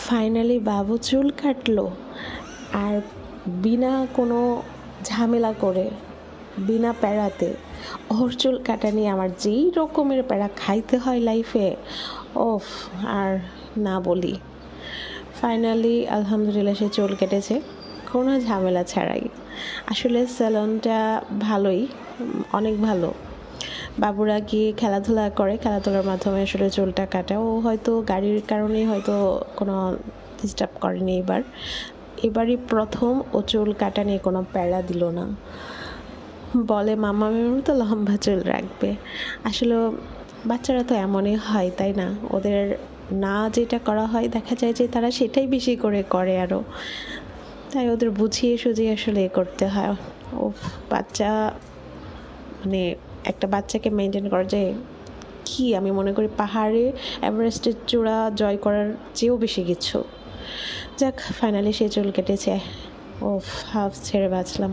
Finally বাবু চুল কাটলো, আর বিনা কোনো ঝামেলা করে, বিনা প্যারাতে ওর চুল কাটা নিয়ে আমার যেই রকমের প্যারা খাইতে হয় লাইফে, ওফ আর না বলি। ফাইনালি আলহামদুলিল্লাহ সে চুল কেটেছে কোনো ঝামেলা ছাড়াই। আসলে স্যালনটা ভালোই, অনেক ভালো। বাবুরা গিয়ে খেলাধুলা করে, খেলাধুলার মাধ্যমে আসলে চুলটা কাটা। ও হয়তো গাড়ির কারণেই হয়তো কোনো ডিস্টার্ব করেনি এবারই প্রথম ও চুল কাটা নিয়ে কোনো প্যারা দিল না। বলে মাম্মা মেয়ের তো লম্বা চুল রাখবে। আসলে বাচ্চারা তো এমনই হয়, তাই না? ওদের না যেটা করা হয় দেখা যায় যে তারা সেটাই বেশি করে আরও, তাই ওদের বুঝিয়ে সুঝিয়ে আসলে করতে হয়। ও বাচ্চা মানে একটা বাচ্চাকে মেনটেন করা যায় কি, আমি মনে করি পাহাড়ে এভারেস্টের চূড়া জয় করার চেয়েও বেশি কিছু। যাক, ফাইনালি সে চুল কেটেছে। ও হাফ ছেড়ে বাঁচলাম।